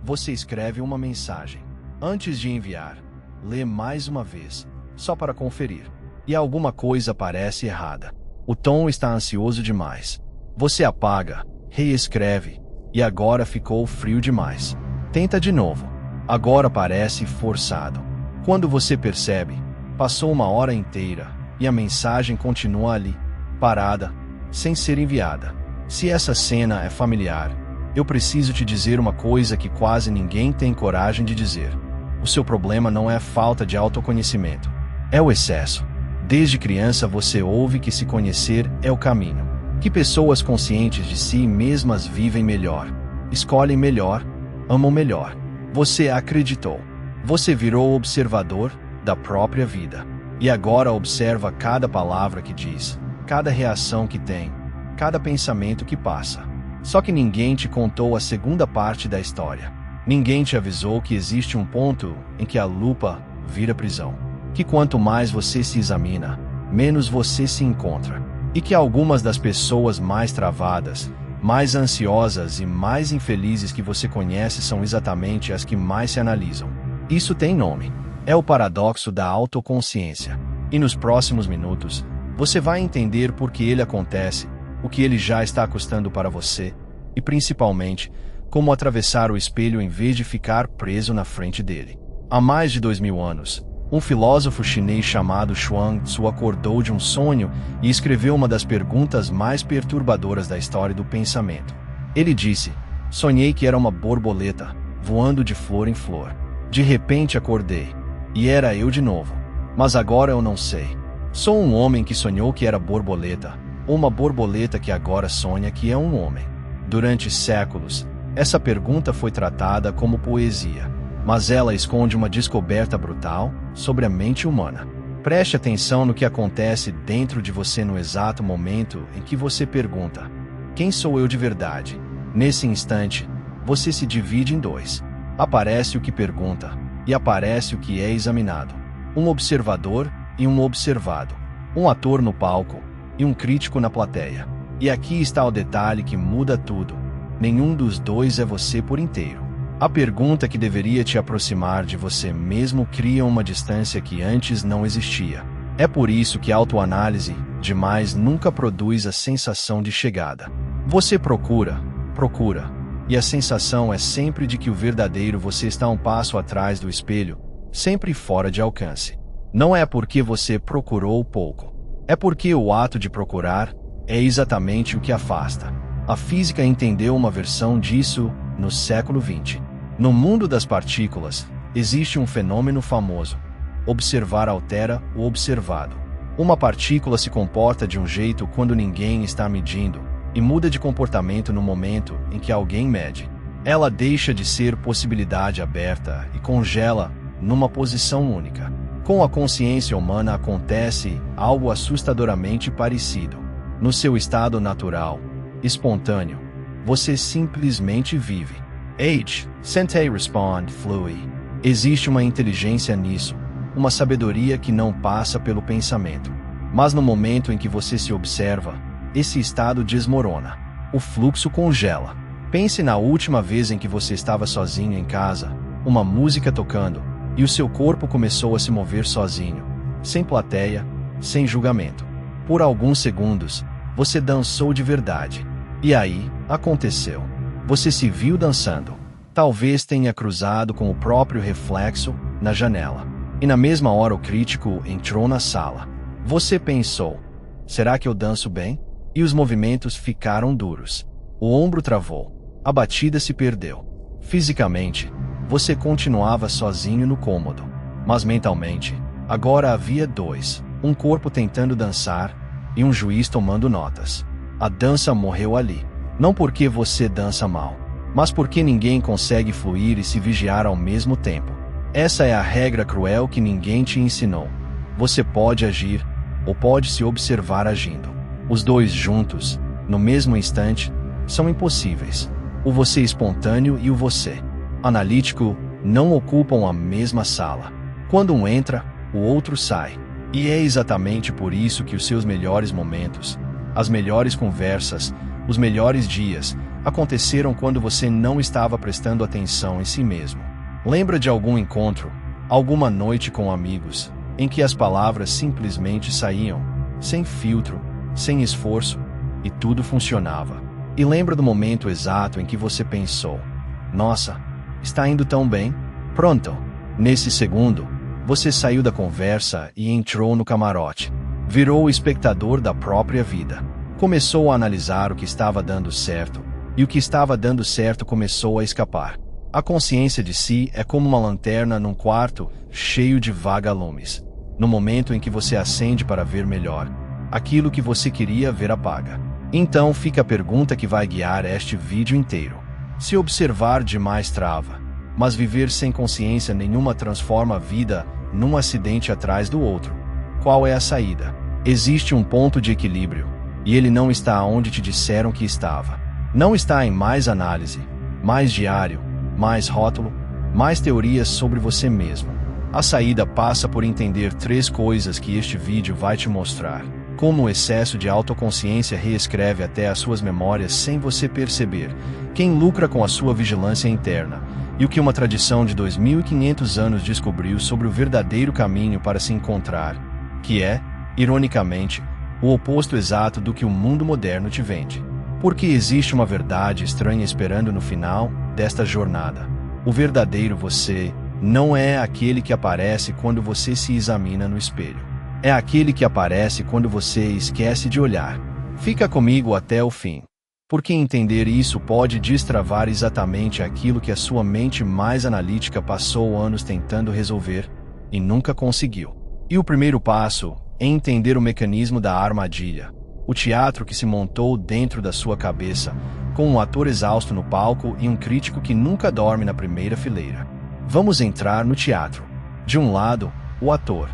Você escreve uma mensagem. Antes de enviar, lê mais uma vez, só para conferir. E alguma coisa parece errada. O tom está ansioso demais. Você apaga, reescreve, e agora ficou frio demais. Tenta de novo. Agora parece forçado. Quando você percebe, passou uma hora inteira, e a mensagem continua ali, parada, sem ser enviada. Se essa cena é familiar, eu preciso te dizer uma coisa que quase ninguém tem coragem de dizer. O seu problema não é a falta de autoconhecimento, é o excesso. Desde criança você ouve que se conhecer é o caminho, que pessoas conscientes de si mesmas vivem melhor, escolhem melhor, amam melhor. Você acreditou. Você virou observador da própria vida. E agora observa cada palavra que diz, cada reação que tem, cada pensamento que passa. Só que ninguém te contou a segunda parte da história. Ninguém te avisou que existe um ponto em que a lupa vira prisão. Que quanto mais você se examina, menos você se encontra. E que algumas das pessoas mais travadas, mais ansiosas e mais infelizes que você conhece são exatamente as que mais se analisam. Isso tem nome. É o paradoxo da autoconsciência. E nos próximos minutos, você vai entender por que ele acontece, o que ele já está custando para você, e principalmente, como atravessar o espelho em vez de ficar preso na frente dele. Há mais de 2000 anos, um filósofo chinês chamado Chuang Tzu acordou de um sonho e escreveu uma das perguntas mais perturbadoras da história do pensamento. Ele disse: "Sonhei que era uma borboleta, voando de flor em flor. De repente acordei, e era eu de novo. Mas agora eu não sei. Sou um homem que sonhou que era borboleta, ou uma borboleta que agora sonha que é um homem?" Durante séculos, essa pergunta foi tratada como poesia, mas ela esconde uma descoberta brutal sobre a mente humana. Preste atenção no que acontece dentro de você no exato momento em que você pergunta: quem sou eu de verdade? Nesse instante, você se divide em dois. Aparece o que pergunta, e aparece o que é examinado. Um observador e um observado. Um ator no palco e um crítico na plateia. E aqui está o detalhe que muda tudo. Nenhum dos dois é você por inteiro. A pergunta que deveria te aproximar de você mesmo cria uma distância que antes não existia. É por isso que a autoanálise demais nunca produz a sensação de chegada. Você procura, e a sensação é sempre de que o verdadeiro você está um passo atrás do espelho, sempre fora de alcance. Não é porque você procurou pouco. É porque o ato de procurar é exatamente o que afasta. A física entendeu uma versão disso no século XX. No mundo das partículas, existe um fenômeno famoso. Observar altera o observado. Uma partícula se comporta de um jeito quando ninguém está medindo, e muda de comportamento no momento em que alguém mede. Ela deixa de ser possibilidade aberta e congela numa posição única. Com a consciência humana acontece algo assustadoramente parecido. No seu estado natural, espontâneo, você simplesmente vive. Age, sentei respond, flui. Existe uma inteligência nisso, uma sabedoria que não passa pelo pensamento. Mas no momento em que você se observa, esse estado desmorona. O fluxo congela. Pense na última vez em que você estava sozinho em casa, uma música tocando, e o seu corpo começou a se mover sozinho, sem plateia, sem julgamento. Por alguns segundos, você dançou de verdade. E aí, aconteceu. Você se viu dançando. Talvez tenha cruzado com o próprio reflexo na janela. E na mesma hora o crítico entrou na sala. Você pensou: será que eu danço bem? E os movimentos ficaram duros. O ombro travou. A batida se perdeu. Fisicamente, você continuava sozinho no cômodo. Mas mentalmente, agora havia dois. Um corpo tentando dançar e um juiz tomando notas. A dança morreu ali. Não porque você dança mal, mas porque ninguém consegue fluir e se vigiar ao mesmo tempo. Essa é a regra cruel que ninguém te ensinou. Você pode agir, ou pode se observar agindo. Os dois juntos, no mesmo instante, são impossíveis. O você espontâneo e o você analítico não ocupam a mesma sala. Quando um entra, o outro sai. E é exatamente por isso que os seus melhores momentos, as melhores conversas, Os melhores dias aconteceram quando você não estava prestando atenção em si mesmo. Lembra de algum encontro, alguma noite com amigos, em que as palavras simplesmente saíam, sem filtro, sem esforço, e tudo funcionava? E lembra do momento exato em que você pensou: nossa, está indo tão bem? Pronto! Nesse segundo, você saiu da conversa e entrou no camarote. Virou o espectador da própria vida. Começou a analisar o que estava dando certo, e o que estava dando certo começou a escapar. A consciência de si é como uma lanterna num quarto cheio de vagalumes. No momento em que você acende para ver melhor, aquilo que você queria ver apaga. Então fica a pergunta que vai guiar este vídeo inteiro. Se observar demais trava, mas viver sem consciência nenhuma transforma a vida num acidente atrás do outro. Qual é a saída? Existe um ponto de equilíbrio, e ele não está onde te disseram que estava. Não está em mais análise, mais diário, mais rótulo, mais teorias sobre você mesmo. A saída passa por entender 3 coisas que este vídeo vai te mostrar. Como o excesso de autoconsciência reescreve até as suas memórias sem você perceber, quem lucra com a sua vigilância interna, e o que uma tradição de 2500 anos descobriu sobre o verdadeiro caminho para se encontrar, que é, ironicamente, o oposto exato do que o mundo moderno te vende. Porque existe uma verdade estranha esperando no final desta jornada. O verdadeiro você não é aquele que aparece quando você se examina no espelho. É aquele que aparece quando você esquece de olhar. Fica comigo até o fim. Porque entender isso pode destravar exatamente aquilo que a sua mente mais analítica passou anos tentando resolver e nunca conseguiu. E o primeiro passo é entender o mecanismo da armadilha. O teatro que se montou dentro da sua cabeça, com um ator exausto no palco e um crítico que nunca dorme na primeira fileira. Vamos entrar no teatro. De um lado, o ator.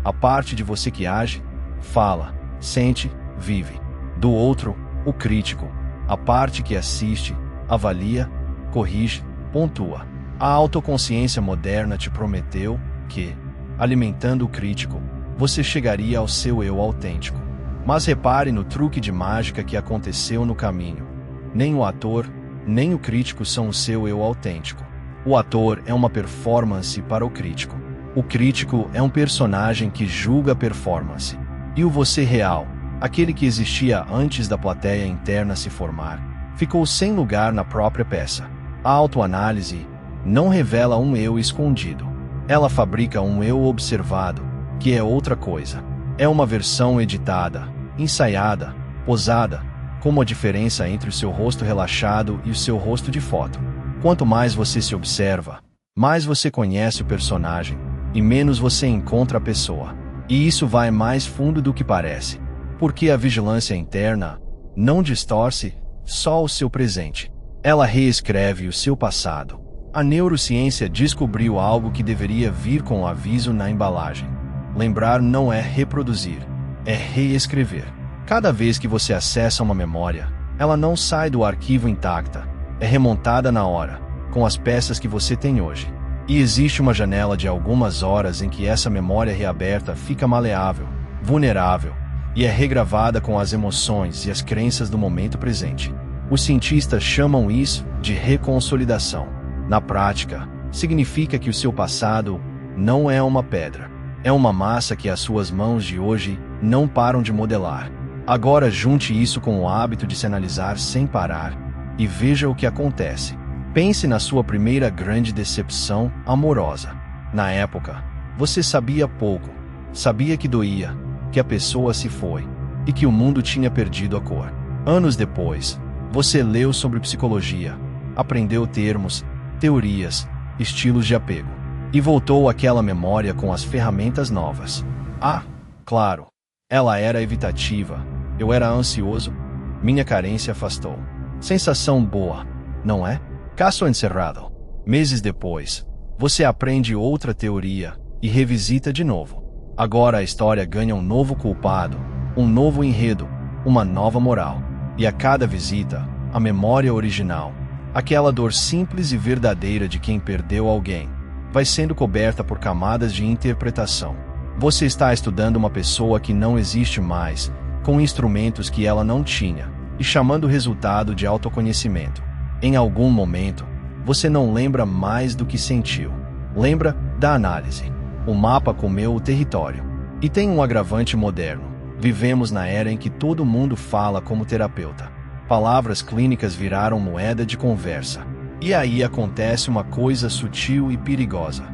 A parte de você que age, fala, sente, vive. Do outro, o crítico. A parte que assiste, avalia, corrige, pontua. A autoconsciência moderna te prometeu que, alimentando o crítico, você chegaria ao seu eu autêntico. Mas repare no truque de mágica que aconteceu no caminho. Nem o ator, nem o crítico são o seu eu autêntico. O ator é uma performance para o crítico. O crítico é um personagem que julga a performance. E o você real, aquele que existia antes da plateia interna se formar, ficou sem lugar na própria peça. A autoanálise não revela um eu escondido. Ela fabrica um eu observado, que é outra coisa. É uma versão editada, ensaiada, posada, como a diferença entre o seu rosto relaxado e o seu rosto de foto. Quanto mais você se observa, mais você conhece o personagem, e menos você encontra a pessoa. E isso vai mais fundo do que parece. Porque a vigilância interna não distorce só o seu presente. Ela reescreve o seu passado. A neurociência descobriu algo que deveria vir com o aviso na embalagem. Lembrar não é reproduzir, é reescrever. Cada vez que você acessa uma memória, ela não sai do arquivo intacta, é remontada na hora, com as peças que você tem hoje. E existe uma janela de algumas horas em que essa memória reaberta fica maleável, vulnerável, e é regravada com as emoções e as crenças do momento presente. Os cientistas chamam isso de reconsolidação. Na prática, significa que o seu passado não é uma pedra. É uma massa que as suas mãos de hoje não param de modelar. Agora junte isso com o hábito de se analisar sem parar e veja o que acontece. Pense na sua primeira grande decepção amorosa. Na época, você sabia pouco. Sabia que doía, que a pessoa se foi e que o mundo tinha perdido a cor. Anos depois, você leu sobre psicologia, aprendeu termos, teorias, estilos de apego e voltou àquela memória com as ferramentas novas. Ah, claro, ela era evitativa, eu era ansioso, minha carência afastou. Sensação boa, não é? Caso encerrado. Meses depois, você aprende outra teoria e revisita de novo. Agora a história ganha um novo culpado, um novo enredo, uma nova moral. E a cada visita, a memória original, aquela dor simples e verdadeira de quem perdeu alguém, vai sendo coberta por camadas de interpretação. Você está estudando uma pessoa que não existe mais, com instrumentos que ela não tinha, e chamando o resultado de autoconhecimento. Em algum momento, você não lembra mais do que sentiu. Lembra da análise. O mapa comeu o território. E tem um agravante moderno. Vivemos na era em que todo mundo fala como terapeuta. Palavras clínicas viraram moeda de conversa. E aí acontece uma coisa sutil e perigosa.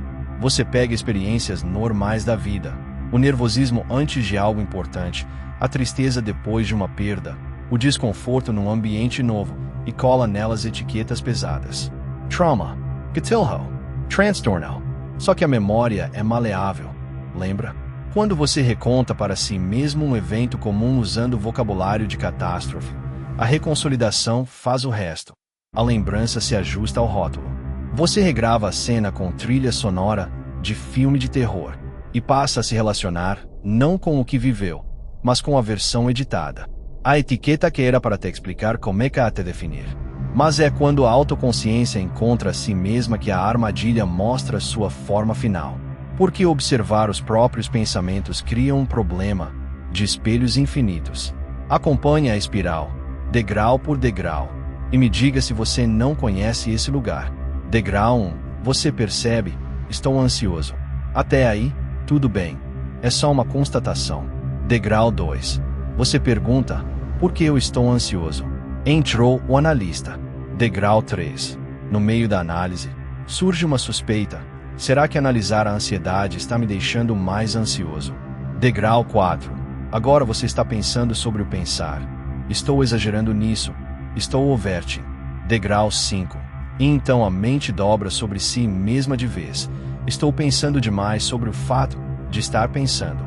Você pega experiências normais da vida, o nervosismo antes de algo importante, a tristeza depois de uma perda, o desconforto num ambiente novo, e cola nelas etiquetas pesadas. Trauma, Getilho, transtorno. Só que a memória é maleável, lembra? Quando você reconta para si mesmo um evento comum usando o vocabulário de catástrofe, a reconsolidação faz o resto. A lembrança se ajusta ao rótulo. Você regrava a cena com trilha sonora de filme de terror e passa a se relacionar não com o que viveu, mas com a versão editada. A etiqueta que era para te explicar como é que a te definir. Mas é quando a autoconsciência encontra a si mesma que a armadilha mostra sua forma final. Porque observar os próprios pensamentos cria um problema de espelhos infinitos. Acompanhe a espiral, degrau por degrau, e me diga se você não conhece esse lugar. Degrau 1, você percebe, estou ansioso. Até aí, tudo bem. É só uma constatação. Degrau 2, você pergunta, por que eu estou ansioso? Entrou o analista. Degrau 3, no meio da análise, surge uma suspeita. Será que analisar a ansiedade está me deixando mais ansioso? Degrau 4, agora você está pensando sobre o pensar. Estou exagerando nisso. Estou overting. Degrau 5, e então a mente dobra sobre si mesma de vez. Estou pensando demais sobre o fato de estar pensando.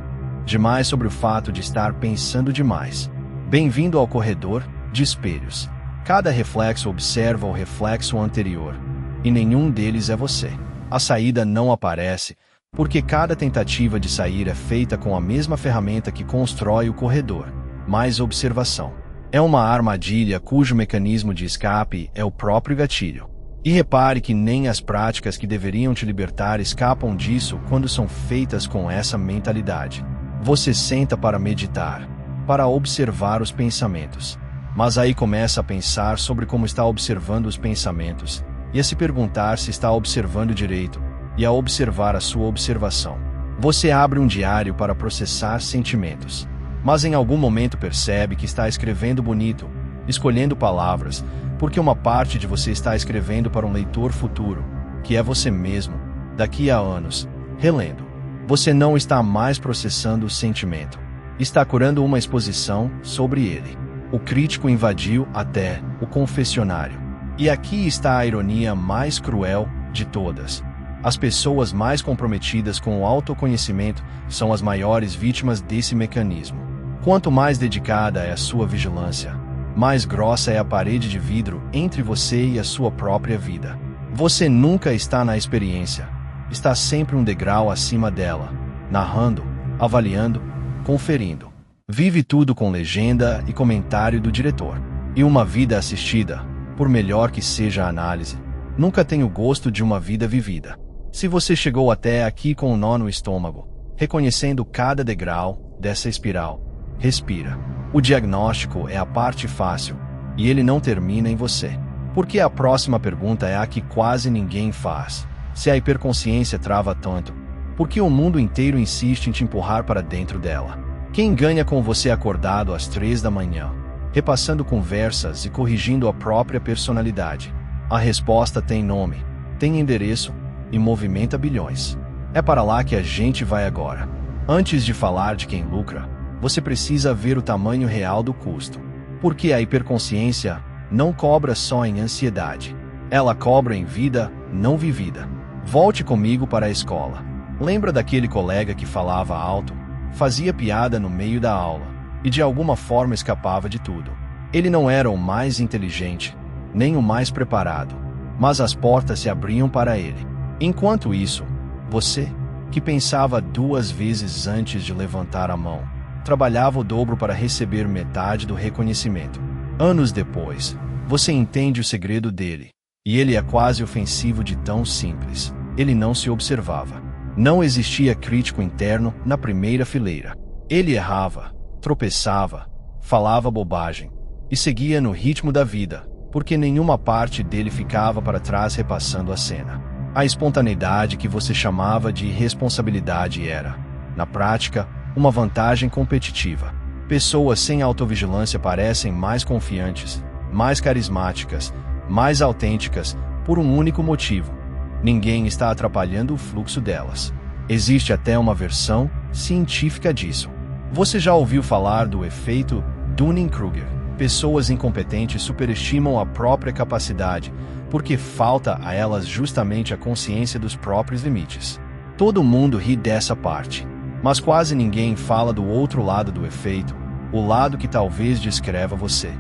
Demais sobre o fato de estar pensando demais. Bem-vindo ao corredor de espelhos. Cada reflexo observa o reflexo anterior, e nenhum deles é você. A saída não aparece, porque cada tentativa de sair é feita com a mesma ferramenta que constrói o corredor, mais observação. É uma armadilha cujo mecanismo de escape é o próprio gatilho. E repare que nem as práticas que deveriam te libertar escapam disso quando são feitas com essa mentalidade. Você senta para meditar, para observar os pensamentos. Mas aí começa a pensar sobre como está observando os pensamentos, e a se perguntar se está observando direito, e a observar a sua observação. Você abre um diário para processar sentimentos. Mas em algum momento percebe que está escrevendo bonito, escolhendo palavras, porque uma parte de você está escrevendo para um leitor futuro, que é você mesmo, daqui a anos, relendo. Você não está mais processando o sentimento. Está curando uma exposição sobre ele. O crítico invadiu até o confessionário. E aqui está a ironia mais cruel de todas. As pessoas mais comprometidas com o autoconhecimento são as maiores vítimas desse mecanismo. Quanto mais dedicada é a sua vigilância, mais grossa é a parede de vidro entre você e a sua própria vida. Você nunca está na experiência. Está sempre um degrau acima dela, narrando, avaliando, conferindo. Vive tudo com legenda e comentário do diretor. E uma vida assistida, por melhor que seja a análise, nunca tem o gosto de uma vida vivida. Se você chegou até aqui com um nó no estômago, reconhecendo cada degrau dessa espiral, respira. O diagnóstico é a parte fácil, e ele não termina em você. Porque a próxima pergunta é a que quase ninguém faz. Se a hiperconsciência trava tanto, por que o mundo inteiro insiste em te empurrar para dentro dela? Quem ganha com você acordado às 3 da manhã, repassando conversas e corrigindo a própria personalidade? A resposta tem nome, tem endereço e movimenta bilhões. É para lá que a gente vai agora. Antes de falar de quem lucra, você precisa ver o tamanho real do custo. Porque a hiperconsciência não cobra só em ansiedade. Ela cobra em vida não vivida. Volte comigo para a escola. Lembra daquele colega que falava alto, fazia piada no meio da aula e de alguma forma escapava de tudo? Ele não era o mais inteligente, nem o mais preparado, mas as portas se abriam para ele. Enquanto isso, você, que pensava 2 vezes antes de levantar a mão, trabalhava o dobro para receber metade do reconhecimento. Anos depois, você entende o segredo dele, e ele é quase ofensivo de tão simples. Ele não se observava. Não existia crítico interno na primeira fileira. Ele errava, tropeçava, falava bobagem, e seguia no ritmo da vida, porque nenhuma parte dele ficava para trás repassando a cena. A espontaneidade que você chamava de irresponsabilidade era, na prática, uma vantagem competitiva. Pessoas sem autovigilância parecem mais confiantes, mais carismáticas, mais autênticas, por um único motivo: ninguém está atrapalhando o fluxo delas. Existe até uma versão científica disso. Você já ouviu falar do efeito Dunning-Kruger? Pessoas incompetentes superestimam a própria capacidade, porque falta a elas justamente a consciência dos próprios limites. Todo mundo ri dessa parte, mas quase ninguém fala do outro lado do efeito, o lado que talvez descreva você.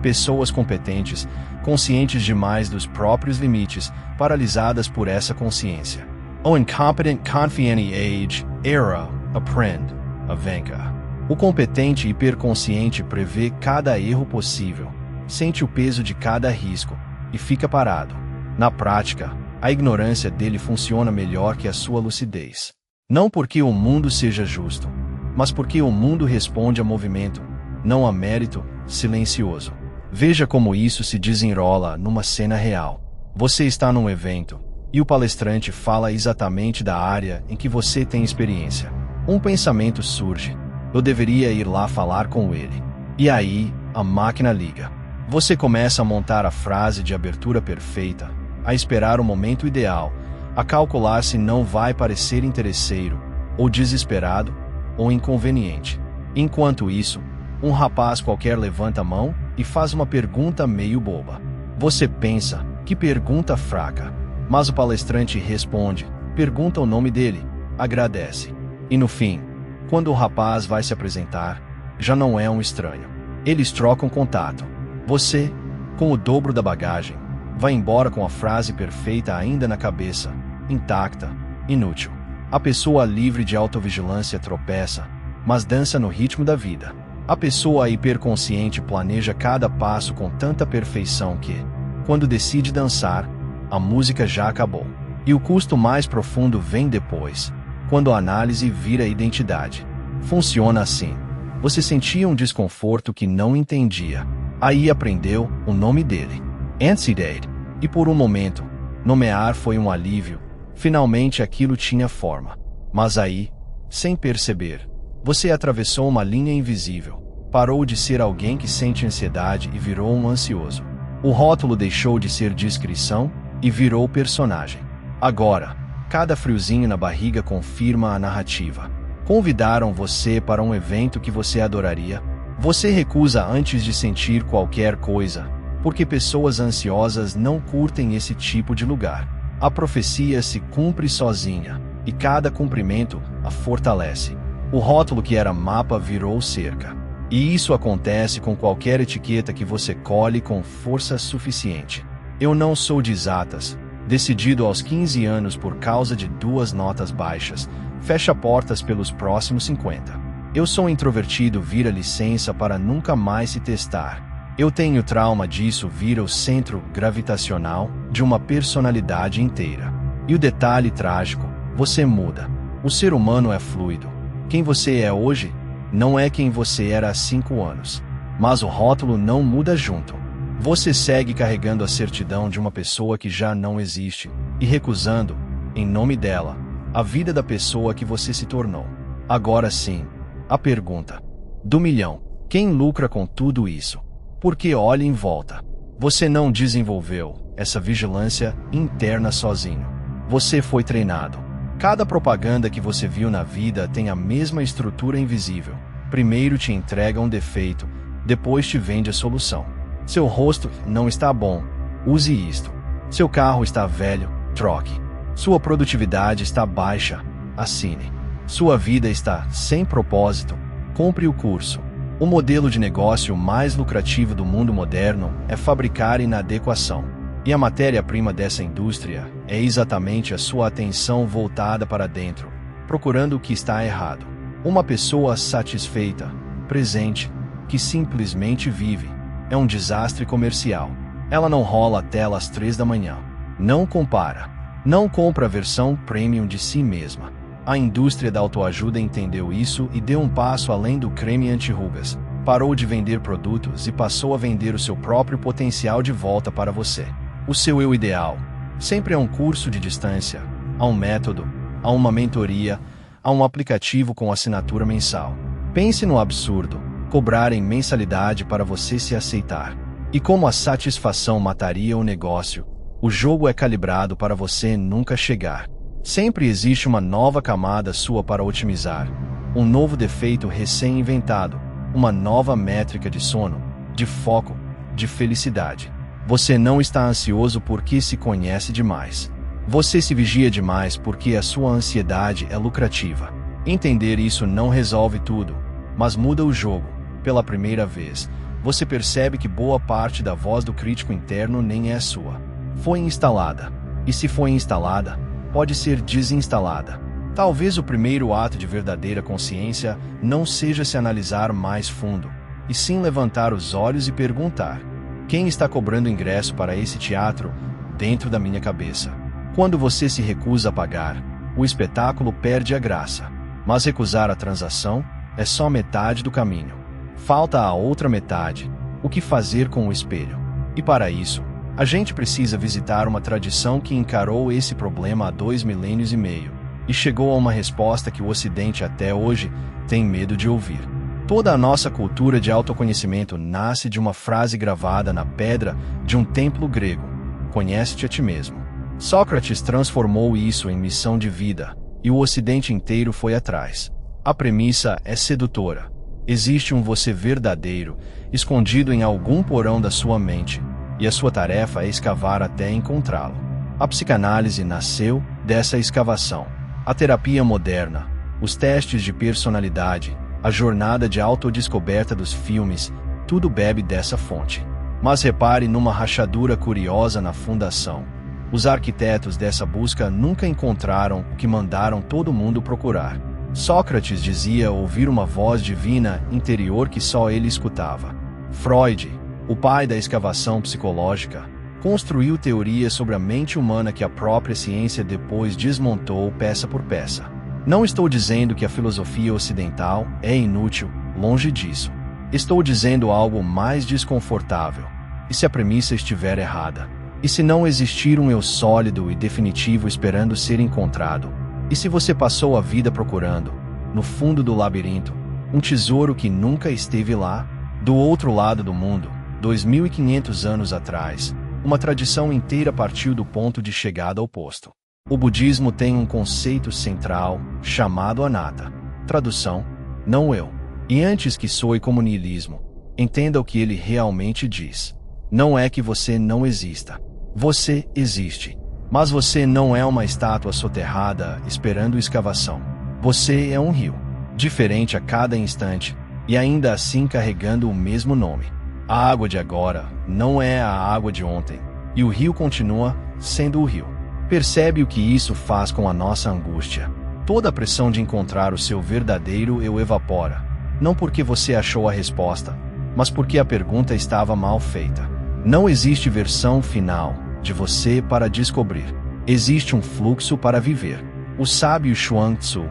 Pessoas competentes, conscientes demais dos próprios limites, paralisadas por essa consciência. O incompetent confiante age, era, aprende, avanca. O competente hiperconsciente prevê cada erro possível, sente o peso de cada risco e fica parado. Na prática, a ignorância dele funciona melhor que a sua lucidez. Não porque o mundo seja justo, mas porque o mundo responde a movimento, não a mérito silencioso. Veja como isso se desenrola numa cena real. Você está num evento, e o palestrante fala exatamente da área em que você tem experiência. Um pensamento surge: eu deveria ir lá falar com ele. E aí, a máquina liga. Você começa a montar a frase de abertura perfeita, a esperar o momento ideal, a calcular se não vai parecer interesseiro, ou desesperado, ou inconveniente. Enquanto isso, um rapaz qualquer levanta a mão e faz uma pergunta meio boba. Você pensa, que pergunta fraca. Mas o palestrante responde, pergunta o nome dele, agradece. E no fim, quando o rapaz vai se apresentar, já não é um estranho. Eles trocam contato. Você, com o dobro da bagagem, vai embora com a frase perfeita ainda na cabeça, intacta, inútil. A pessoa livre de autovigilância tropeça, mas dança no ritmo da vida. A pessoa hiperconsciente planeja cada passo com tanta perfeição que, quando decide dançar, a música já acabou. E o custo mais profundo vem depois, quando a análise vira identidade. Funciona assim. Você sentia um desconforto que não entendia. Aí aprendeu o nome dele, ansiedade. E por um momento, nomear foi um alívio. Finalmente aquilo tinha forma. Mas aí, sem perceber, você atravessou uma linha invisível. Parou de ser alguém que sente ansiedade e virou um ansioso. O rótulo deixou de ser descrição e virou personagem. Agora, cada friozinho na barriga confirma a narrativa. Convidaram você para um evento que você adoraria. Você recusa antes de sentir qualquer coisa, porque pessoas ansiosas não curtem esse tipo de lugar. A profecia se cumpre sozinha, e cada cumprimento a fortalece. O rótulo que era mapa virou cerca. E isso acontece com qualquer etiqueta que você colhe com força suficiente. Eu não sou de exatas. Decidido aos 15 anos por causa de 2 notas baixas, fecha portas pelos próximos 50. Eu sou introvertido, vira licença para nunca mais se testar. Eu tenho trauma disso, vira o centro gravitacional de uma personalidade inteira. E o detalhe trágico, você muda. O ser humano é fluido. Quem você é hoje não é quem você era há 5 anos. Mas o rótulo não muda junto. Você segue carregando a certidão de uma pessoa que já não existe e recusando, em nome dela, a vida da pessoa que você se tornou. Agora sim, a pergunta do milhão: quem lucra com tudo isso? Porque olhe em volta. Você não desenvolveu essa vigilância interna sozinho. Você foi treinado. Cada propaganda que você viu na vida tem a mesma estrutura invisível. Primeiro te entrega um defeito, depois te vende a solução. Seu rosto não está bom, use isto. Seu carro está velho, troque. Sua produtividade está baixa, assine. Sua vida está sem propósito, compre o curso. O modelo de negócio mais lucrativo do mundo moderno é fabricar inadequação. E a matéria-prima dessa indústria é exatamente a sua atenção voltada para dentro, procurando o que está errado. Uma pessoa satisfeita, presente, que simplesmente vive, é um desastre comercial. Ela não rola a tela às 3 da manhã. Não compara. Não compra a versão premium de si mesma. A indústria da autoajuda entendeu isso e deu um passo além do creme anti-rugas. Parou de vender produtos e passou a vender o seu próprio potencial de volta para você. O seu eu ideal sempre é um curso de distância, há um método, há uma mentoria, há um aplicativo com assinatura mensal. Pense no absurdo, cobrar em mensalidade para você se aceitar. E como a satisfação mataria o negócio, o jogo é calibrado para você nunca chegar. Sempre existe uma nova camada sua para otimizar, um novo defeito recém-inventado, uma nova métrica de sono, de foco, de felicidade. Você não está ansioso porque se conhece demais. Você se vigia demais porque a sua ansiedade é lucrativa. Entender isso não resolve tudo, mas muda o jogo. Pela primeira vez, você percebe que boa parte da voz do crítico interno nem é sua. Foi instalada. E se foi instalada, pode ser desinstalada. Talvez o primeiro ato de verdadeira consciência não seja se analisar mais fundo, e sim levantar os olhos e perguntar: quem está cobrando ingresso para esse teatro dentro da minha cabeça? Quando você se recusa a pagar, o espetáculo perde a graça. Mas recusar a transação é só metade do caminho. Falta a outra metade: o que fazer com o espelho. E para isso, a gente precisa visitar uma tradição que encarou esse problema há 2 milênios e meio. E chegou a uma resposta que o Ocidente até hoje tem medo de ouvir. Toda a nossa cultura de autoconhecimento nasce de uma frase gravada na pedra de um templo grego: conhece-te a ti mesmo. Sócrates transformou isso em missão de vida, e o Ocidente inteiro foi atrás. A premissa é sedutora. Existe um você verdadeiro, escondido em algum porão da sua mente, e a sua tarefa é escavar até encontrá-lo. A psicanálise nasceu dessa escavação. A terapia moderna, os testes de personalidade, a jornada de autodescoberta dos filmes, tudo bebe dessa fonte. Mas repare numa rachadura curiosa na fundação. Os arquitetos dessa busca nunca encontraram o que mandaram todo mundo procurar. Sócrates dizia ouvir uma voz divina interior que só ele escutava. Freud, o pai da escavação psicológica, construiu teorias sobre a mente humana que a própria ciência depois desmontou peça por peça. Não estou dizendo que a filosofia ocidental é inútil, longe disso. Estou dizendo algo mais desconfortável. E se a premissa estiver errada? E se não existir um eu sólido e definitivo esperando ser encontrado? E se você passou a vida procurando, no fundo do labirinto, um tesouro que nunca esteve lá? Do outro lado do mundo, 2.500 anos atrás, uma tradição inteira partiu do ponto de chegada oposto. O budismo tem um conceito central, chamado anatta. Tradução: não eu. E antes que soe como niilismo, entenda o que ele realmente diz. Não é que você não exista. Você existe. Mas você não é uma estátua soterrada esperando escavação. Você é um rio, diferente a cada instante, e ainda assim carregando o mesmo nome. A água de agora não é a água de ontem, e o rio continua sendo o rio. Percebe o que isso faz com a nossa angústia? Toda a pressão de encontrar o seu verdadeiro eu evapora, não porque você achou a resposta, mas porque a pergunta estava mal feita. Não existe versão final de você para descobrir. Existe um fluxo para viver. O sábio Chuang Tzu,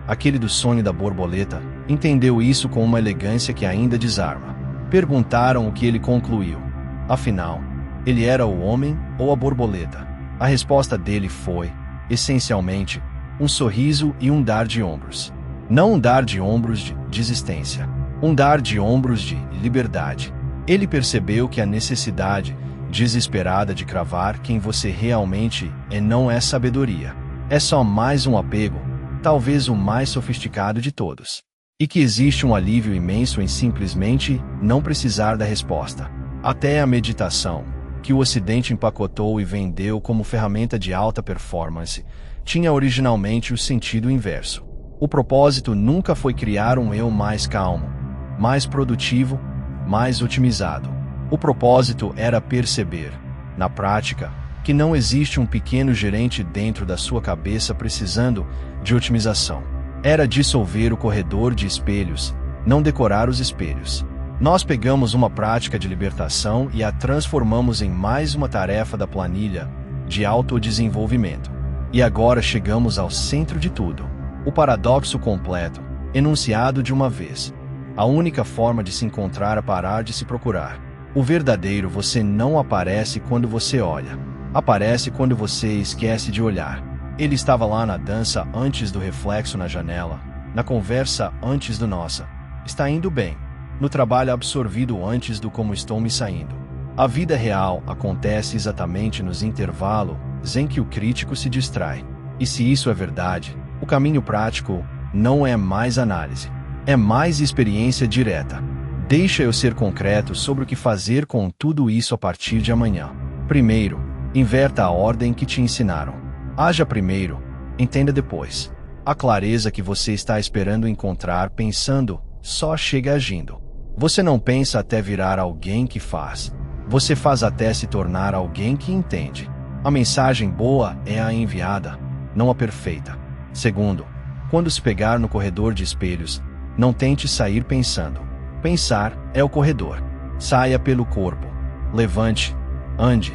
aquele do sonho da borboleta, entendeu isso com uma elegância que ainda desarma. Perguntaram o que ele concluiu. Afinal, ele era o homem ou a borboleta? A resposta dele foi, essencialmente, um sorriso e um dar de ombros. Não um dar de ombros de desistência, um dar de ombros de liberdade. Ele percebeu que a necessidade desesperada de cravar quem você realmente é não é sabedoria. É só mais um apego, talvez o mais sofisticado de todos. E que existe um alívio imenso em simplesmente não precisar da resposta. Até a meditação, que o Ocidente empacotou e vendeu como ferramenta de alta performance, tinha originalmente o sentido inverso. O propósito nunca foi criar um eu mais calmo, mais produtivo, mais otimizado. O propósito era perceber, na prática, que não existe um pequeno gerente dentro da sua cabeça precisando de otimização. Era dissolver o corredor de espelhos, não decorar os espelhos. Nós pegamos uma prática de libertação e a transformamos em mais uma tarefa da planilha de autodesenvolvimento. E agora chegamos ao centro de tudo. O paradoxo completo, enunciado de uma vez. A única forma de se encontrar é parar de se procurar. O verdadeiro você não aparece quando você olha. Aparece quando você esquece de olhar. Ele estava lá na dança antes do reflexo na janela, na conversa antes do nossa. Está indo bem. No trabalho absorvido antes do como estou me saindo. A vida real acontece exatamente nos intervalos em que o crítico se distrai. E se isso é verdade, o caminho prático não é mais análise. É mais experiência direta. Deixa eu ser concreto sobre o que fazer com tudo isso a partir de amanhã. Primeiro, inverta a ordem que te ensinaram. Haja primeiro, entenda depois. A clareza que você está esperando encontrar pensando, só chega agindo. Você não pensa até virar alguém que faz. Você faz até se tornar alguém que entende. A mensagem boa é a enviada, não a perfeita. Segundo, quando se pegar no corredor de espelhos, não tente sair pensando. Pensar é o corredor. Saia pelo corpo. Levante, ande,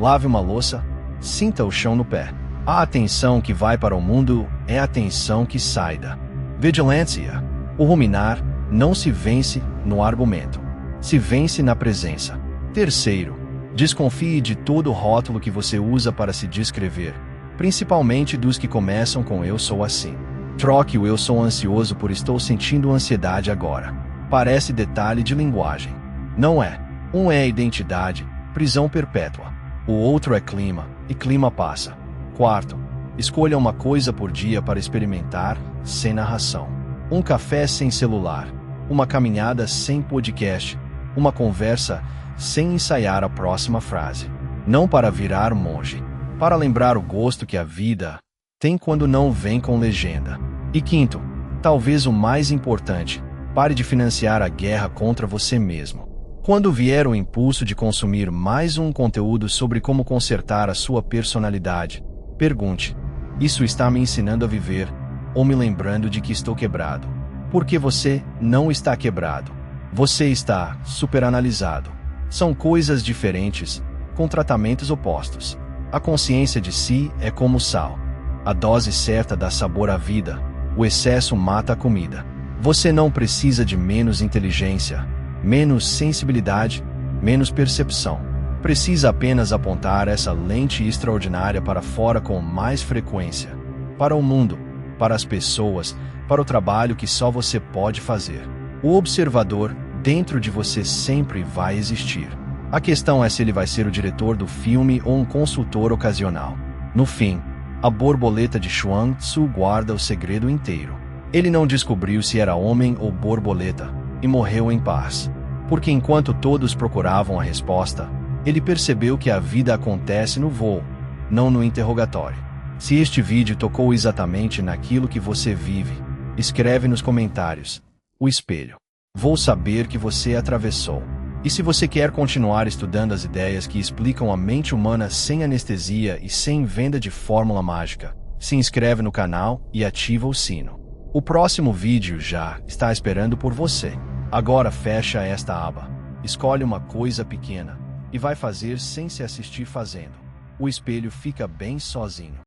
lave uma louça, sinta o chão no pé. A atenção que vai para o mundo é a atenção que sai da vigilância. O ruminar não se vence no argumento, se vence na presença. Terceiro, desconfie de todo rótulo que você usa para se descrever, principalmente dos que começam com "eu sou assim". Troque o "eu sou ansioso" por "estou sentindo ansiedade agora". Parece detalhe de linguagem. Não é. Um é identidade, prisão perpétua. O outro é clima, e clima passa. Quarto, escolha uma coisa por dia para experimentar, sem narração. Um café sem celular, uma caminhada sem podcast, uma conversa sem ensaiar a próxima frase. Não para virar monge, para lembrar o gosto que a vida tem quando não vem com legenda. E quinto, talvez o mais importante, pare de financiar a guerra contra você mesmo. Quando vier o impulso de consumir mais um conteúdo sobre como consertar a sua personalidade, pergunte: isso está me ensinando a viver, ou me lembrando de que estou quebrado? Porque você não está quebrado. Você está superanalisado. São coisas diferentes, com tratamentos opostos. A consciência de si é como o sal. A dose certa dá sabor à vida. O excesso mata a comida. Você não precisa de menos inteligência, menos sensibilidade, menos percepção. Precisa apenas apontar essa lente extraordinária para fora com mais frequência. Para o mundo, para as pessoas, para o trabalho que só você pode fazer. O observador dentro de você sempre vai existir. A questão é se ele vai ser o diretor do filme ou um consultor ocasional. No fim, a borboleta de Chuang Tzu guarda o segredo inteiro. Ele não descobriu se era homem ou borboleta, e morreu em paz. Porque enquanto todos procuravam a resposta, ele percebeu que a vida acontece no voo, não no interrogatório. Se este vídeo tocou exatamente naquilo que você vive, escreve nos comentários: o espelho. Vou saber que você atravessou. E se você quer continuar estudando as ideias que explicam a mente humana sem anestesia e sem venda de fórmula mágica, se inscreve no canal e ativa o sino. O próximo vídeo já está esperando por você. Agora fecha esta aba, escolhe uma coisa pequena e vai fazer sem se assistir fazendo. O espelho fica bem sozinho.